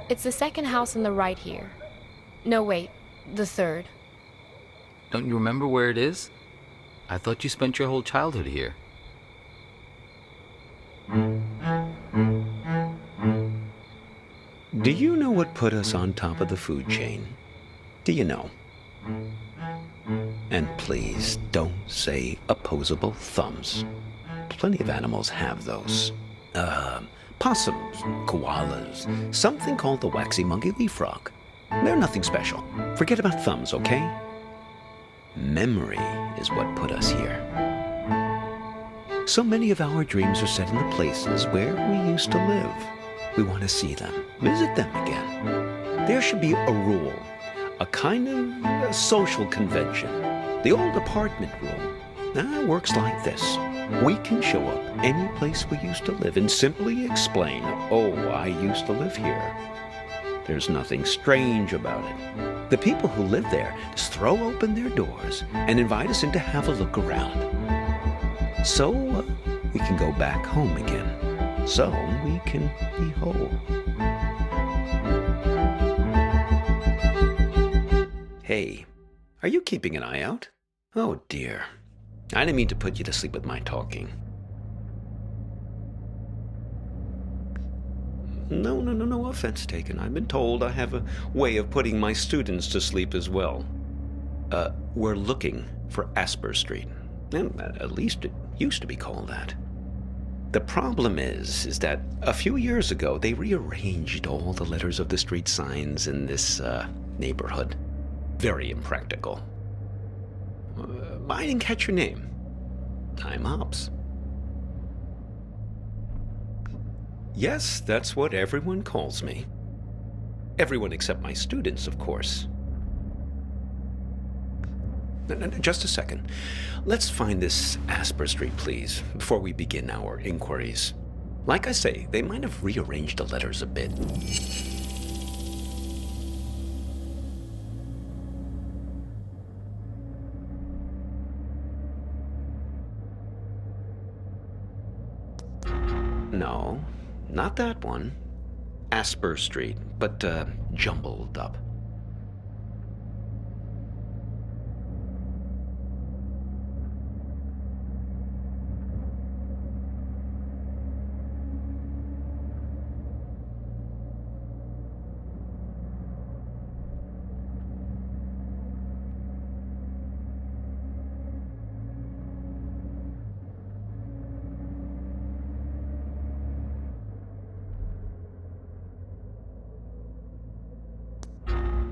It's the second house on the right here. No, wait, the third. Don't you remember where it is? I thought you spent your whole childhood here. Do you know what put us on top of the food chain? Do you know? And please don't say opposable thumbs. Plenty of animals have those. Possums, koalas, something called the waxy monkey leaf frog. They're nothing special. Forget about thumbs, okay? Memory is what put us here. So many of our dreams are set in the places where we used to live. We want to see them, visit them again. There should be a rule, a kind of a social convention. The old apartment rule works like this. We can show up any place we used to live and simply explain, oh, I used to live here. There's nothing strange about it. The people who live there just throw open their doors and invite us in to have a look around. So we can go back home again. So we can be whole. Hey, are you keeping an eye out? Oh dear. I didn't mean to put you to sleep with my talking. No offense taken. I've been told I have a way of putting my students to sleep as well. We're looking for Asper Street. At least it used to be called that. The problem is that a few years ago they rearranged all the letters of the street signs in this neighborhood. Very impractical. I didn't catch your name. I'm Hobbs. Yes, that's what everyone calls me. Everyone except my students, of course. Just a second. Let's find this Asper Street, please, before we begin our inquiries. Like I say, they might have rearranged the letters a bit. No, not that one. Asper Street, but jumbled up.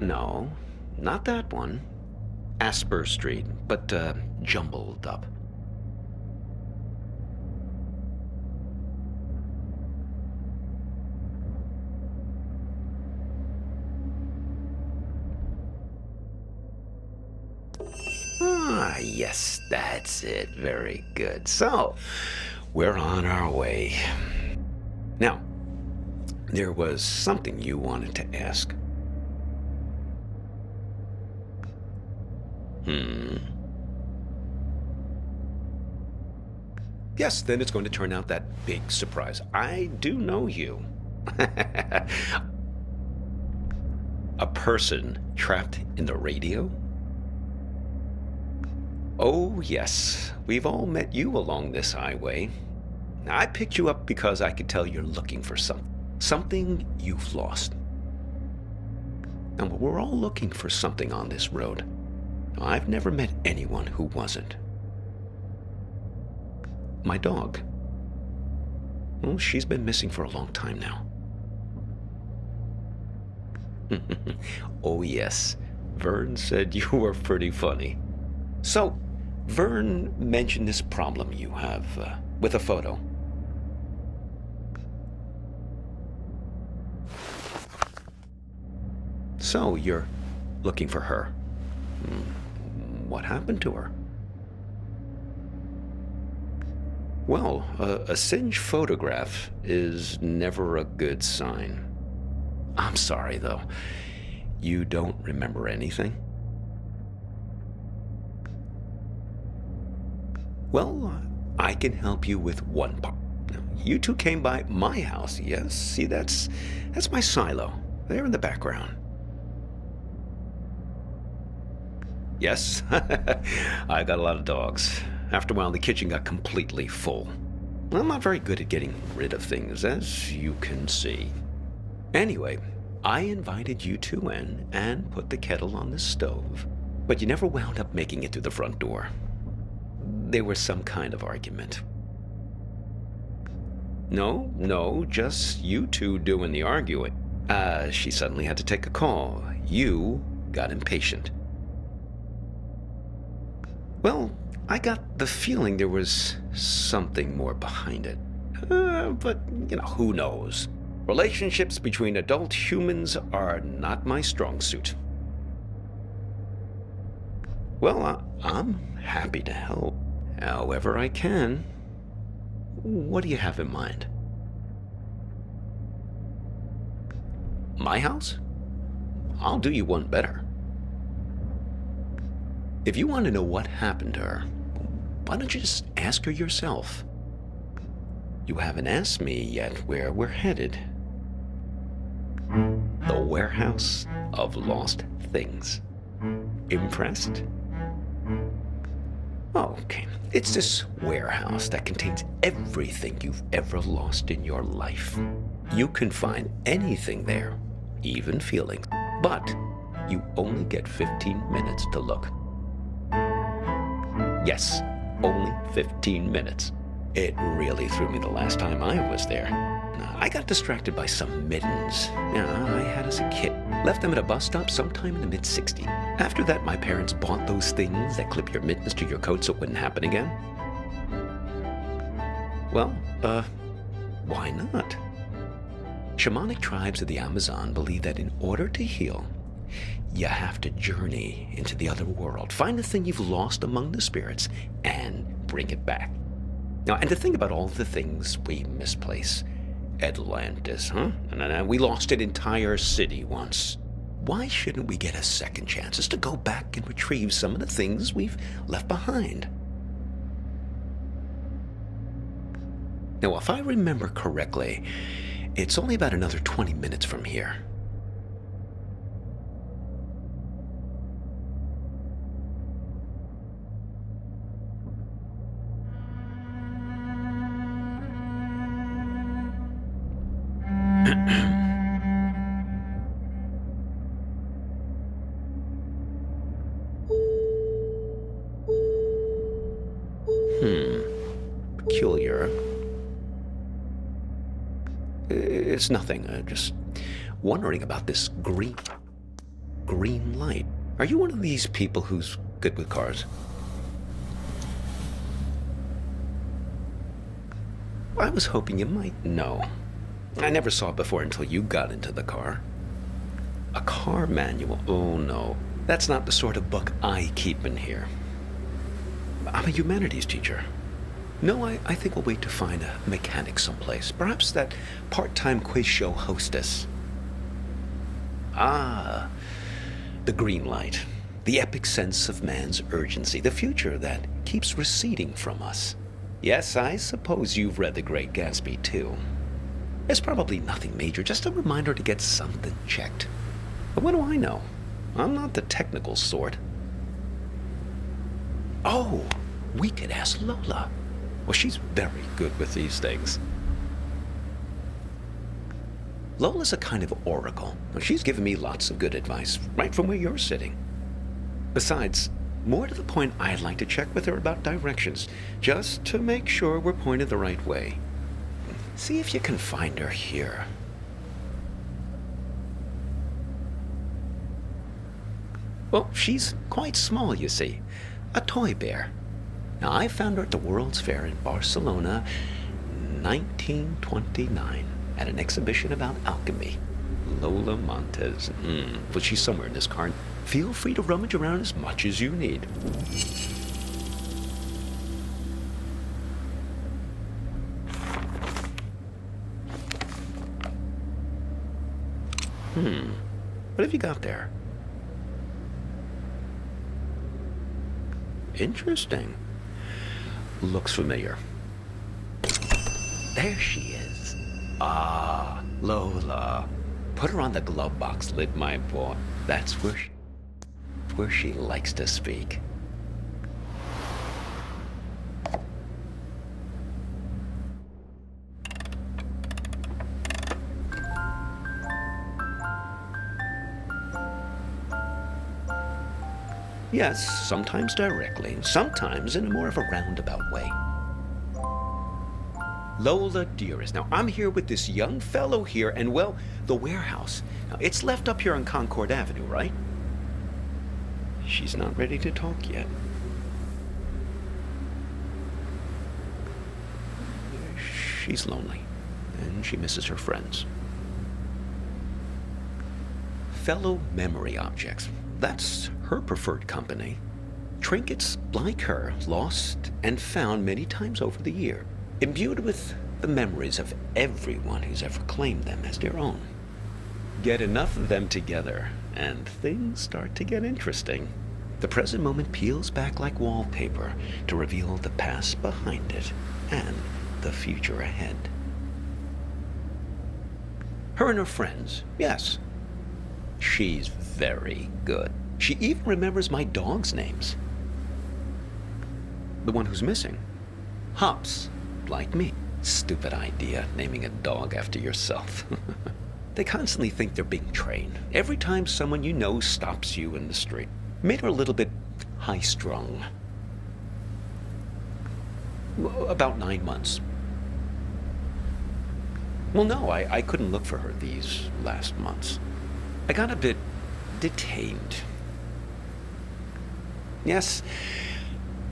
No, not that one. Asper Street, but jumbled up. Ah, yes, that's it. Very good. So, we're on our way. Now, there was something you wanted to ask. Yes, then it's going to turn out that big surprise. I do know you. A person trapped in the radio? Oh, yes. We've all met you along this highway. I picked you up because I could tell you're looking for something you've lost. And we're all looking for something on this road. I've never met anyone who wasn't. My dog. Well, she's been missing for a long time now. Oh, yes. Vern said you were pretty funny. So, Vern mentioned this problem you have with a photo. So, you're looking for her. What happened to her? Well, a singed photograph is never a good sign. I'm sorry, though. You don't remember anything? Well, I can help you with one part. You two came by my house, yes? See, that's my silo. They're in the background. Yes, I got a lot of dogs. After a while, the kitchen got completely full. I'm not very good at getting rid of things, as you can see. Anyway, I invited you two in and put the kettle on the stove, but you never wound up making it through the front door. There was some kind of argument. No, just you two doing the arguing. She suddenly had to take a call. You got impatient. Well, I got the feeling there was something more behind it. But, who knows? Relationships between adult humans are not my strong suit. Well, I'm happy to help, however I can. What do you have in mind? My house? I'll do you one better. If you want to know what happened to her, why don't you just ask her yourself? You haven't asked me yet where we're headed. The warehouse of lost things. Impressed? Oh, okay. It's this warehouse that contains everything you've ever lost in your life. You can find anything there, even feelings, but you only get 15 minutes to look. Yes, only 15 minutes. It really threw me the last time I was there. I got distracted by some mittens. I had as a kid. Left them at a bus stop sometime in the mid-'60s. After that, my parents bought those things that clip your mittens to your coat so it wouldn't happen again. Well, why not? Shamanic tribes of the Amazon believe that in order to heal, you have to journey into the other world, find the thing you've lost among the spirits, and bring it back. Now, and to think about all the things we misplace. Atlantis, huh? And we lost an entire city once. Why shouldn't we get a second chance just to go back and retrieve some of the things we've left behind? Now, if I remember correctly, it's only about another 20 minutes from here. Peculiar. It's nothing. Just wondering about this green light. Are you one of these people who's good with cars? I was hoping you might know. I never saw it before until you got into the car. A car manual? Oh no. That's not the sort of book I keep in here. I'm a humanities teacher. No, I think we'll wait to find a mechanic someplace. Perhaps that part-time quiz show hostess. Ah, the green light. The epic sense of man's urgency. The future that keeps receding from us. Yes, I suppose you've read The Great Gatsby, too. It's probably nothing major, just a reminder to get something checked. But what do I know? I'm not the technical sort. Oh, we could ask Lola. Well, she's very good with these things. Lola's a kind of oracle. She's given me lots of good advice, right from where you're sitting. Besides, more to the point, I'd like to check with her about directions, just to make sure we're pointed the right way. See if you can find her here. Well, she's quite small, you see. A toy bear. Now, I found her at the World's Fair in Barcelona, 1929, at an exhibition about alchemy. Lola Montez. But she's somewhere in this car. Feel free to rummage around as much as you need. What have you got there? Interesting. Looks familiar. There she is. Ah, Lola. Put her on the glove box lid, my boy. That's where she likes to speak. Yes, sometimes directly, sometimes in a more of a roundabout way. Lola, dearest, now I'm here with this young fellow here, and well, the warehouse. Now, it's left up here on Concord Avenue, right? She's not ready to talk yet. She's lonely, and she misses her friends. Fellow memory objects. That's her preferred company. Trinkets like her, lost and found many times over the year, imbued with the memories of everyone who's ever claimed them as their own. Get enough of them together, and things start to get interesting. The present moment peels back like wallpaper to reveal the past behind it and the future ahead. Her and her friends, yes. She's very good. She even remembers my dog's names. The one who's missing. Hops, like me. Stupid idea, naming a dog after yourself. They constantly think they're being trained. Every time someone you know stops you in the street. Made her a little bit high-strung. About 9 months. Well, no, I couldn't look for her these last months. I got a bit detained. Yes,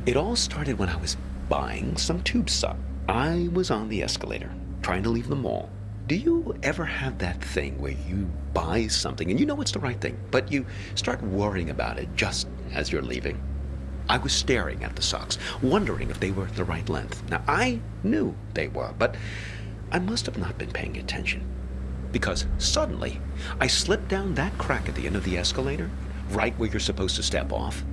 it all started when I was buying some tube sock. I was on the escalator, trying to leave the mall. Do you ever have that thing where you buy something and you know it's the right thing, but you start worrying about it just as you're leaving? I was staring at the socks, wondering if they were the right length. Now, I knew they were, but I must have not been paying attention. Because suddenly, I slipped down that crack at the end of the escalator, right where you're supposed to step off.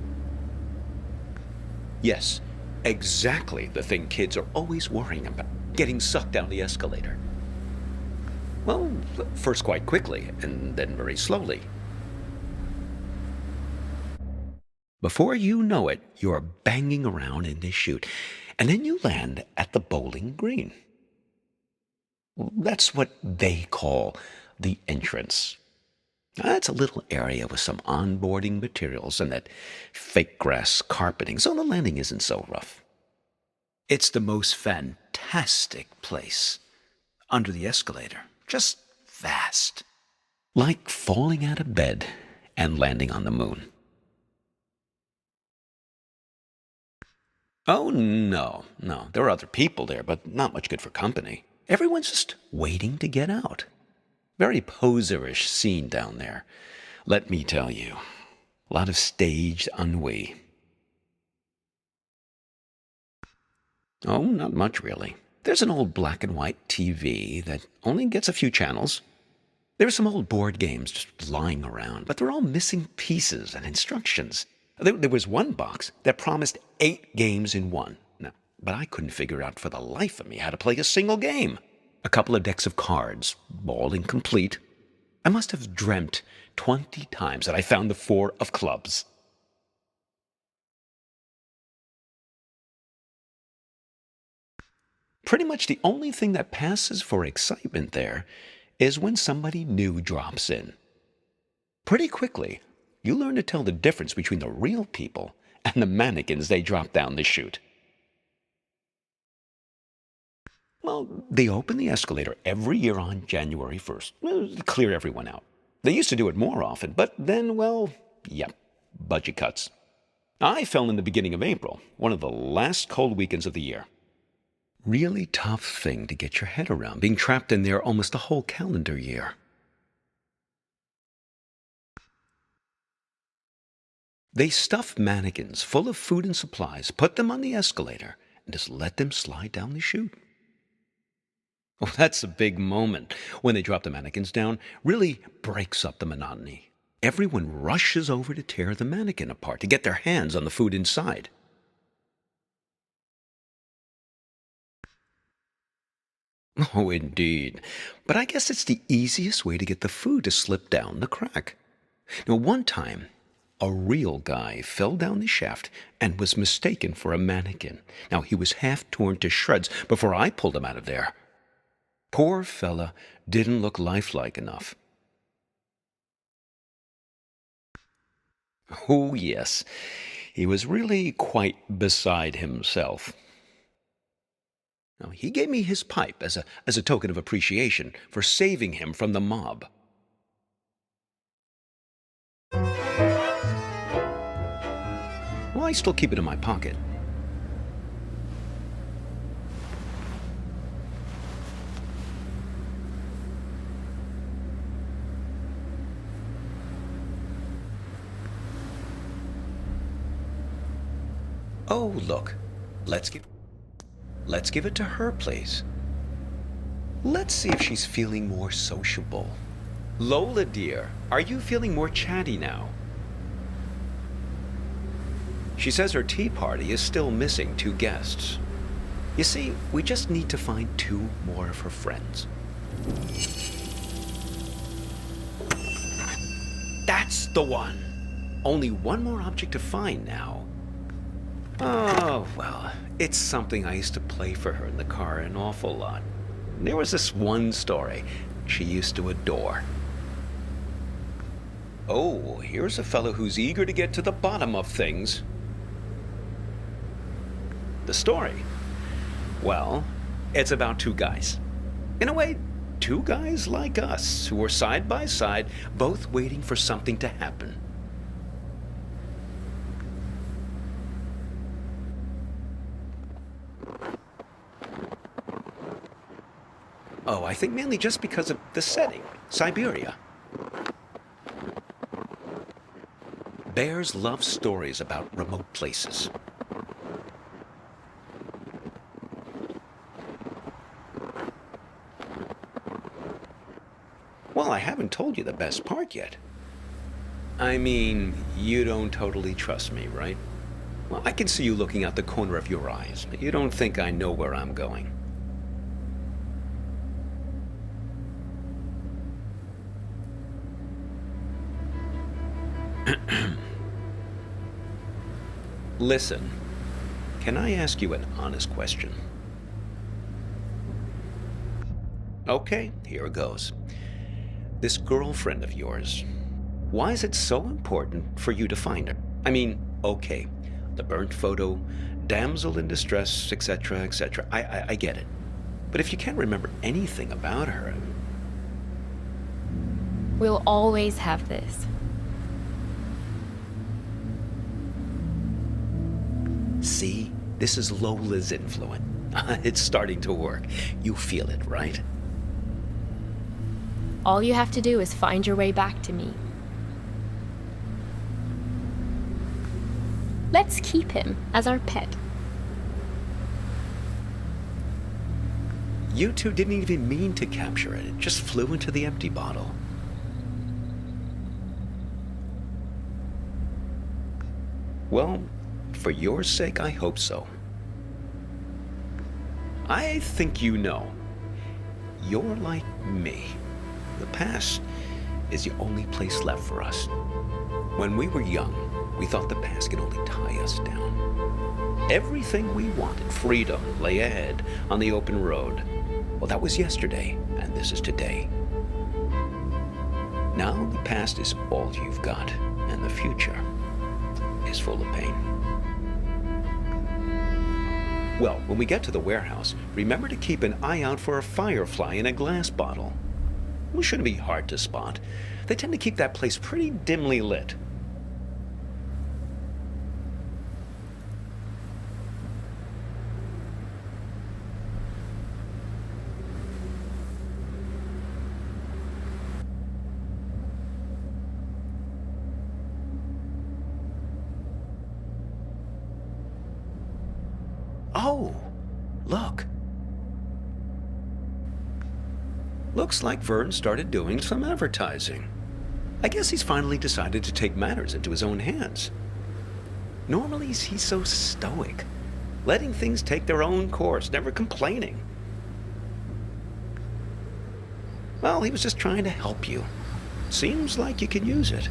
Yes, exactly the thing kids are always worrying about, getting sucked down the escalator. Well, first quite quickly, and then very slowly. Before you know it, you're banging around in this chute, and then you land at the bowling green. That's what they call the entrance. It's a little area with some onboarding materials and that fake grass carpeting, so the landing isn't so rough. It's the most fantastic place. Under the escalator, just vast. Like falling out of bed and landing on the moon. Oh, no. There are other people there, but not much good for company. Everyone's just waiting to get out. Very poserish scene down there, let me tell you. A lot of staged ennui. Oh, not much really. There's an old black and white TV that only gets a few channels. There are some old board games just lying around, but they're all missing pieces and instructions. There was one box that promised 8 games in one. Now, but I couldn't figure out for the life of me how to play a single game. A couple of decks of cards, all incomplete. I must have dreamt 20 times that I found the 4 of clubs. Pretty much the only thing that passes for excitement there is when somebody new drops in. Pretty quickly, you learn to tell the difference between the real people and the mannequins they drop down the chute. Well, they open the escalator every year on January 1st, to clear everyone out. They used to do it more often, but then, well, yep, budget cuts. I fell in the beginning of April, one of the last cold weekends of the year. Really tough thing to get your head around, being trapped in there almost a whole calendar year. They stuff mannequins full of food and supplies, put them on the escalator, and just let them slide down the chute. Oh, that's a big moment. When they drop the mannequins down, really breaks up the monotony. Everyone rushes over to tear the mannequin apart, to get their hands on the food inside. Oh, indeed. But I guess it's the easiest way to get the food to slip down the crack. Now, one time, a real guy fell down the shaft and was mistaken for a mannequin. Now, he was half torn to shreds before I pulled him out of there. Poor fella didn't look lifelike enough. Oh, yes, he was really quite beside himself. Now, he gave me his pipe as a token of appreciation for saving him from the mob. Well, I still keep it in my pocket. Oh, look. Let's give it to her, please. Let's see if she's feeling more sociable. Lola, dear, are you feeling more chatty now? She says her tea party is still missing 2 guests. You see, we just need to find 2 more of her friends. That's the one! Only 1 more object to find now. Oh, well, it's something I used to play for her in the car an awful lot. There was this one story she used to adore. Oh, here's a fellow who's eager to get to the bottom of things. The story? Well, it's about 2 guys. In a way, 2 guys like us who are side by side, both waiting for something to happen. Oh, I think mainly just because of the setting, Siberia. Bears love stories about remote places. Well, I haven't told you the best part yet. I mean, you don't totally trust me, right? Well, I can see you looking out the corner of your eyes. You don't think I know where I'm going. Listen, can I ask you an honest question? Okay, here goes. This girlfriend of yours, why is it so important for you to find her? I mean, okay, the burnt photo, damsel in distress, etc., etc. I get it. But if you can't remember anything about her... We'll always have this. See, this is Lola's influence. It's starting to work. You feel it, right? All you have to do is find your way back to me. Let's keep him as our pet. You 2 didn't even mean to capture it. It just flew into the empty bottle. Well, for your sake, I hope so. I think you know. You're like me. The past is the only place left for us. When we were young, we thought the past could only tie us down. Everything we wanted, freedom, lay ahead on the open road. Well, that was yesterday, and this is today. Now the past is all you've got, and the future is full of pain. Well, when we get to the warehouse, remember to keep an eye out for a firefly in a glass bottle. It shouldn't be hard to spot. They tend to keep that place pretty dimly lit. Oh, look. Looks like Vern started doing some advertising. I guess he's finally decided to take matters into his own hands. Normally, he's so stoic, letting things take their own course, never complaining. Well, he was just trying to help you. Seems like you could use it.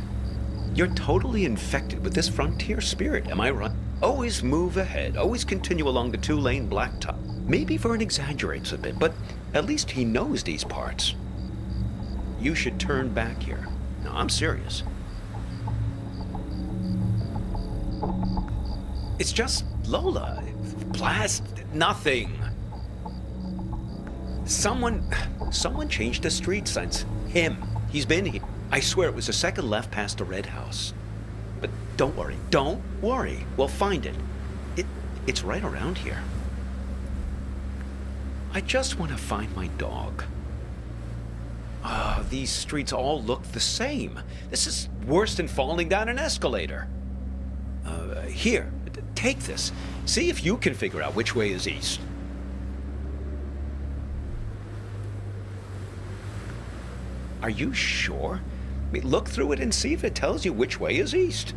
You're totally infected with this frontier spirit, am I right? Always move ahead, always continue along the two-lane blacktop. Maybe Vern exaggerates a bit, but at least he knows these parts. You should turn back here. No, I'm serious. It's just Lola. Blast nothing. Someone changed the street signs. Him. He's been here. I swear it was the second left past the red house. But don't worry. We'll find it. It's right around here. I just want to find my dog. These streets all look the same. This is worse than falling down an escalator. Here, take this. See if you can figure out which way is east. Are you sure? I mean, look through it and see if it tells you which way is east.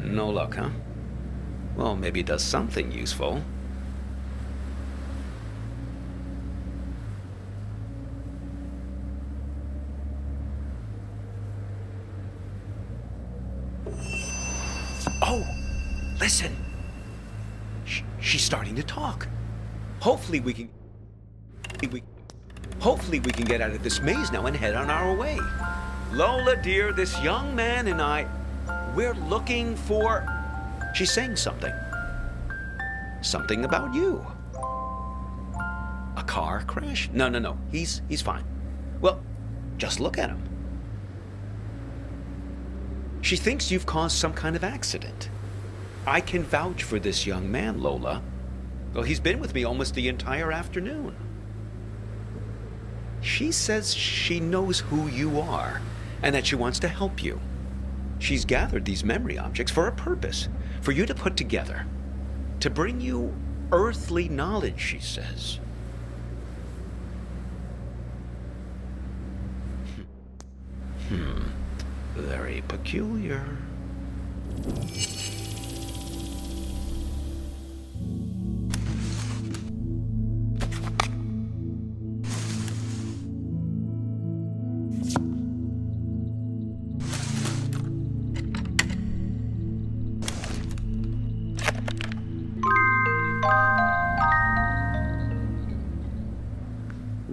No luck, huh? Well, maybe it does something useful. Oh, listen. She's starting to talk. Hopefully we can get out of this maze now and head on our way. Lola, dear, this young man and I, we're looking for... She's saying something. Something about you. A car crash? No. He's fine. Well, just look at him. She thinks you've caused some kind of accident. I can vouch for this young man, Lola. Well, he's been with me almost the entire afternoon. She says she knows who you are and that she wants to help you. She's gathered these memory objects for a purpose, for you to put together, to bring you earthly knowledge, she says. Very peculiar.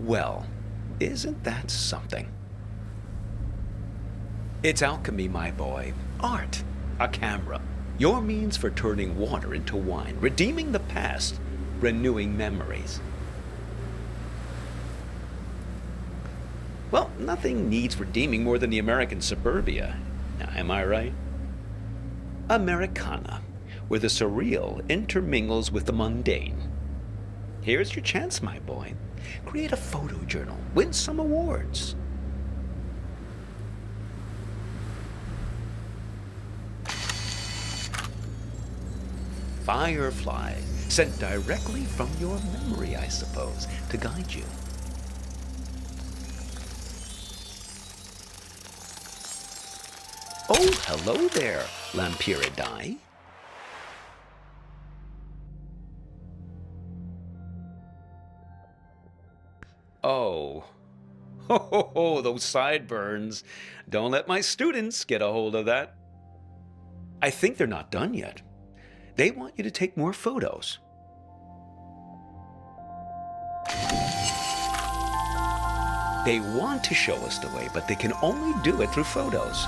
Well, isn't that something? It's alchemy, my boy. Art. A camera. Your means for turning water into wine, redeeming the past, renewing memories. Well, nothing needs redeeming more than the American suburbia. Am I right? Americana, where the surreal intermingles with the mundane. Here's your chance, my boy. Create a photo journal. Win some awards. Firefly, sent directly from your memory, I suppose, to guide you. Oh, hello there, Lampiridae. Oh. Ho, those sideburns. Don't let my students get a hold of that. I think they're not done yet. They want you to take more photos. They want to show us the way, but they can only do it through photos.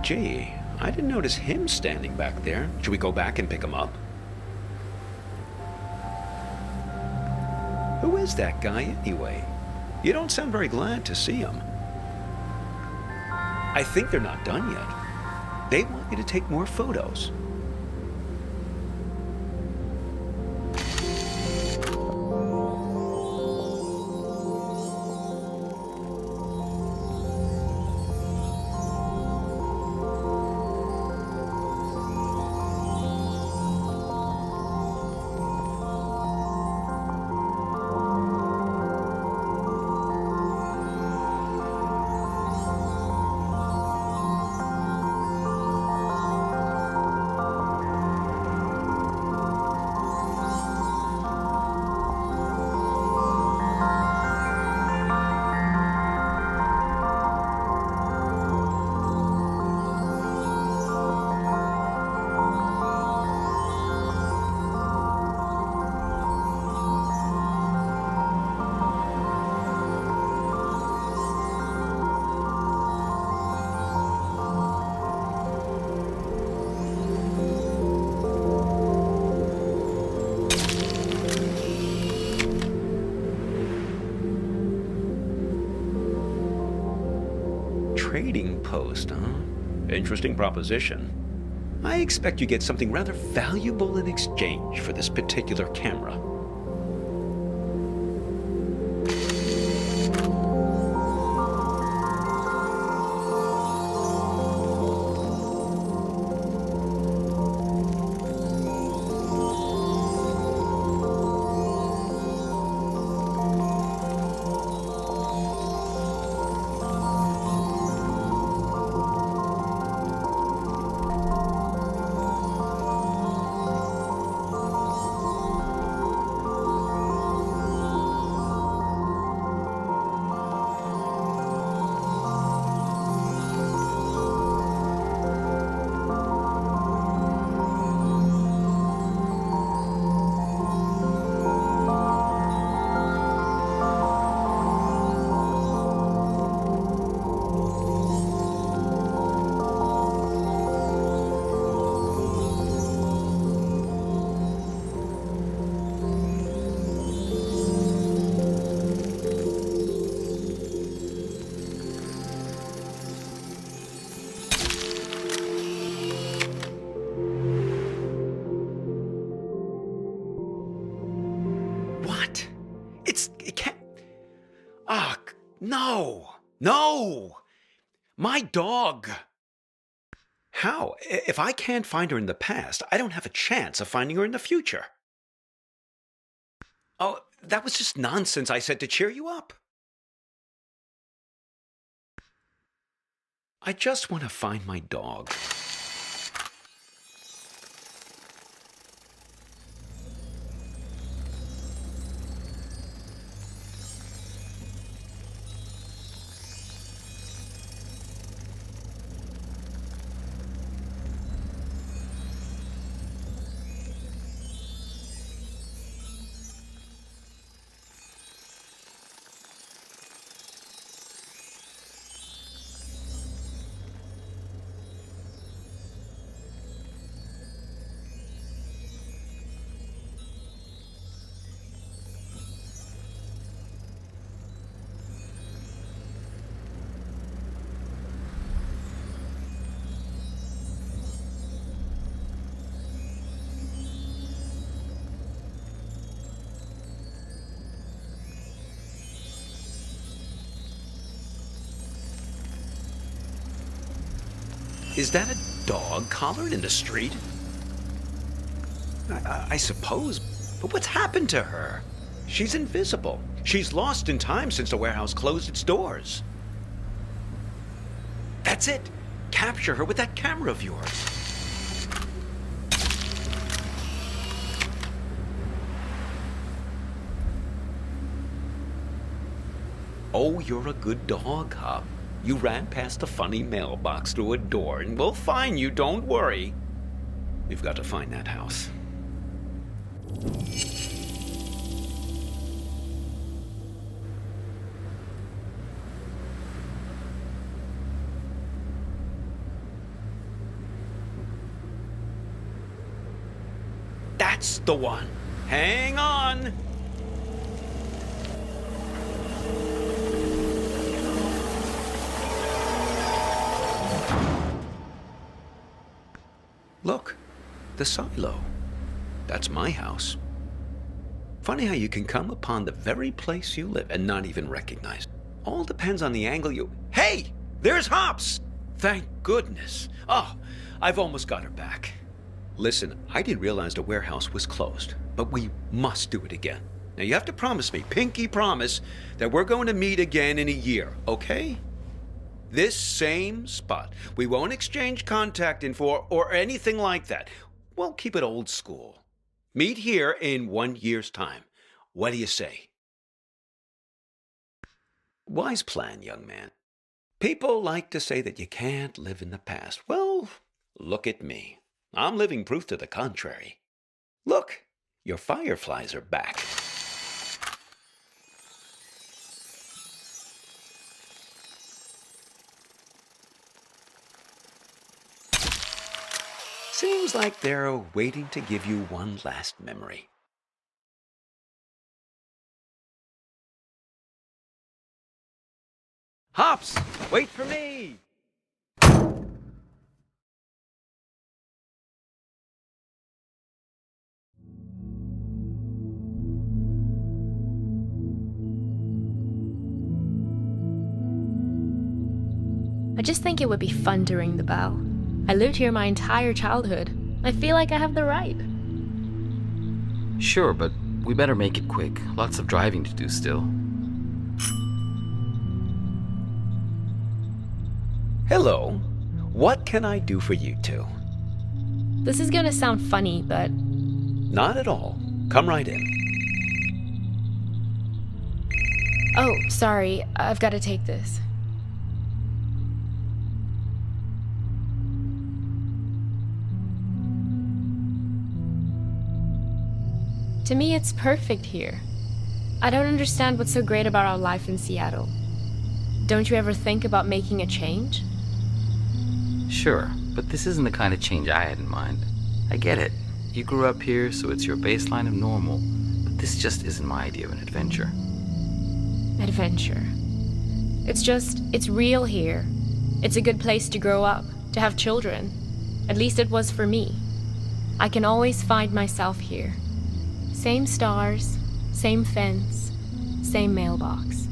Gee, I didn't notice him standing back there. Should we go back and pick him up? Who is that guy anyway? You don't sound very glad to see him. I think they're not done yet. They want you to take more photos. Trading post, huh? Interesting proposition. I expect you get something rather valuable in exchange for this particular camera. What? It can't. Ah, no! No! My dog! How? If I can't find her in the past, I don't have a chance of finding her in the future. Oh, that was just nonsense I said to cheer you up. I just want to find my dog. Is that a dog collared in the street? I suppose, but what's happened to her? She's invisible. She's lost in time since the warehouse closed its doors. That's it. Capture her with that camera of yours. Oh, you're a good dog, Hub. You ran past a funny mailbox through a door, and we'll find you, don't worry. We've got to find that house. That's the one. Hang on. Look, the silo. That's my house. Funny how you can come upon the very place you live and not even recognize it. All depends on the angle you... Hey! There's Hops! Thank goodness. Oh, I've almost got her back. Listen, I didn't realize the warehouse was closed, but we must do it again. Now you have to promise me, pinky promise, that we're going to meet again in a year, okay? This same spot. We won't exchange contact info or anything like that. We'll keep it old school. Meet here in 1 year's time. What do you say? Wise plan, young man. People like to say that you can't live in the past. Well, look at me. I'm living proof to the contrary. Look, your fireflies are back. Seems like they're waiting to give you one last memory. Hops, wait for me! I just think it would be fun to ring the bell. I lived here my entire childhood. I feel like I have the right. Sure, but we better make it quick. Lots of driving to do still. Hello. What can I do for you two? This is gonna sound funny, but Not at all. Come right in. oh, sorry, I've got to take this. To me, it's perfect here. I don't understand what's so great about our life in Seattle. Don't you ever think about making a change? Sure, but this isn't the kind of change I had in mind. I get it. You grew up here, so it's your baseline of normal. But this just isn't my idea of an adventure. Adventure. It's real here. It's a good place to grow up, to have children. At least it was for me. I can always find myself here. Same stars, same fence, same mailbox.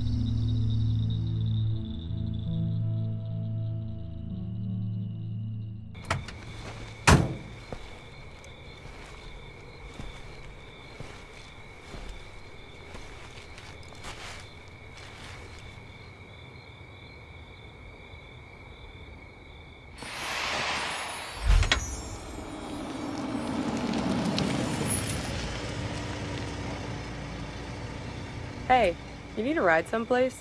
Hey, you need a ride someplace?